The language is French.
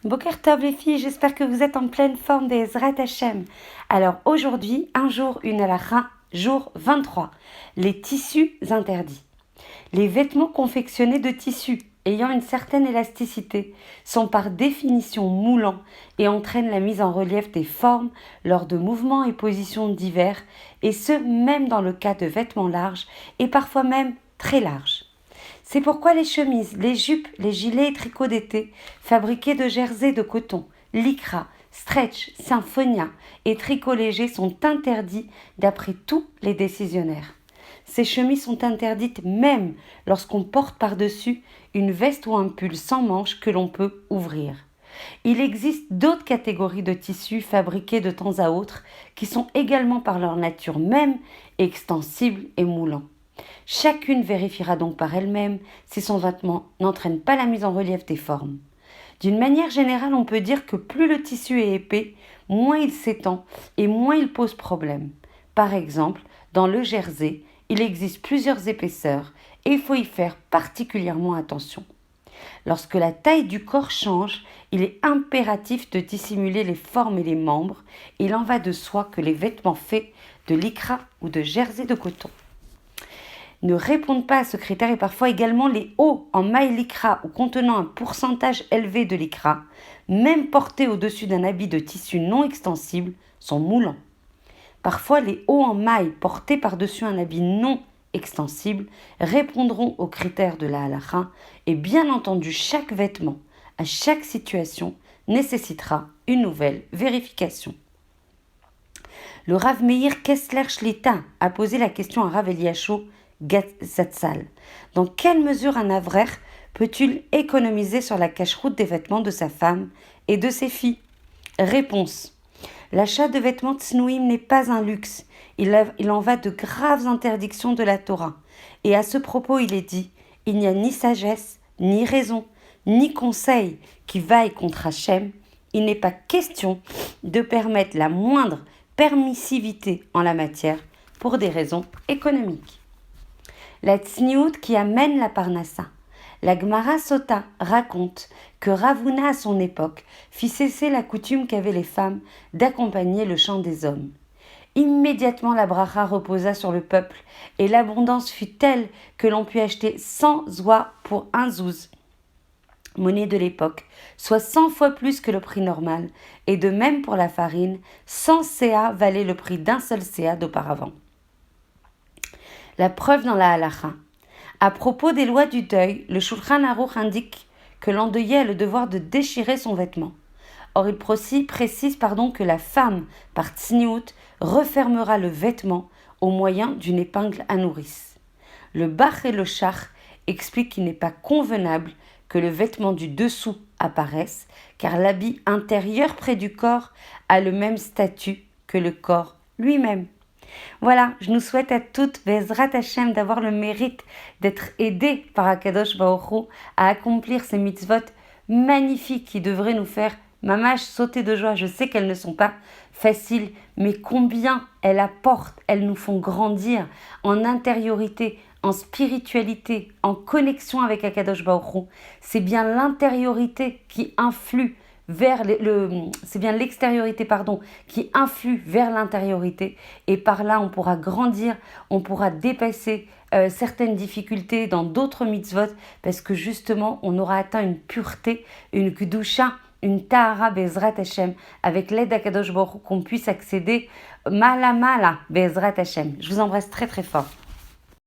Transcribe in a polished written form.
Boker Tov les filles, j'espère que vous êtes en pleine forme des Ezrat Hashem. Alors aujourd'hui, un jour, une halakha, jour 23, les tissus interdits. Les vêtements confectionnés de tissus ayant une certaine élasticité sont par définition moulants et entraînent la mise en relief des formes lors de mouvements et positions divers, et ce même dans le cas de vêtements larges et parfois même très larges. C'est pourquoi les chemises, les jupes, les gilets et tricots d'été fabriqués de jersey de coton, lycra, stretch, symphonia et tricots légers sont interdits d'après tous les décisionnaires. Ces chemises sont interdites même lorsqu'on porte par-dessus une veste ou un pull sans manches que l'on peut ouvrir. Il existe d'autres catégories de tissus fabriqués de temps à autre qui sont également par leur nature même extensibles et moulants. Chacune vérifiera donc par elle-même si son vêtement n'entraîne pas la mise en relief des formes. D'une manière générale, on peut dire que plus le tissu est épais, moins il s'étend et moins il pose problème. Par exemple, dans le jersey, il existe plusieurs épaisseurs et il faut y faire particulièrement attention. Lorsque la taille du corps change, il est impératif de dissimuler les formes et les membres. Il en va de soi que les vêtements faits de lycra ou de jersey de coton ne répondent pas à ce critère, et parfois également les hauts en maille lycra ou contenant un pourcentage élevé de lycra, même portés au-dessus d'un habit de tissu non extensible, sont moulants. Parfois les hauts en maille portés par-dessus un habit non extensible répondront aux critères de la halakha, et bien entendu chaque vêtement, à chaque situation, nécessitera une nouvelle vérification. Le Rav Meir Kessler Shlita a posé la question à Rav Eliashou Zatzal. Dans quelle mesure un avrer peut-il économiser sur la cache-route des vêtements de sa femme et de ses filles? Réponse. L'achat de vêtements tsnouim n'est pas un luxe. Il en va de graves interdictions de la Torah. Et à ce propos, il est dit, il n'y a ni sagesse, ni raison, ni conseil qui vaille contre Hachem. Il n'est pas question de permettre la moindre permissivité en la matière pour des raisons économiques. La tsniout qui amène la parnassa. La Gemara Sota raconte que Ravuna à son époque fit cesser la coutume qu'avaient les femmes d'accompagner le chant des hommes. Immédiatement la bracha reposa sur le peuple et l'abondance fut telle que l'on put acheter 100 oies pour un zouz, monnaie de l'époque, soit 100 fois plus que le prix normal, et de même pour la farine, 100 CA valait le prix d'un seul CA d'auparavant. La preuve dans la halakha. À propos des lois du deuil, le Shulchan Aruch indique que l'endeuillé a le devoir de déchirer son vêtement. Or, il précise que la femme, par tsniout, refermera le vêtement au moyen d'une épingle à nourrice. Le Bach et le Shach expliquent qu'il n'est pas convenable que le vêtement du dessous apparaisse, car l'habit intérieur près du corps a le même statut que le corps lui-même. Voilà, je nous souhaite à toutes, Bezrat Hashem, d'avoir le mérite d'être aidées par Akadosh Baruch Hu à accomplir ces mitzvot magnifiques qui devraient nous faire mamash sauter de joie. Je sais qu'elles ne sont pas faciles, mais combien elles apportent, elles nous font grandir en intériorité, en spiritualité, en connexion avec Akadosh Baruch Hu. C'est bien l'intériorité qui influe c'est bien l'extériorité qui influe vers l'intériorité, et par là on pourra grandir, on pourra dépasser certaines difficultés dans d'autres mitzvot, parce que justement on aura atteint une pureté, une kedusha, une tahara bezrat Hashem, avec l'aide d'Akadosh Baruch Hu, qu'on puisse accéder mala mala bezrat Hashem. Je vous embrasse très très fort.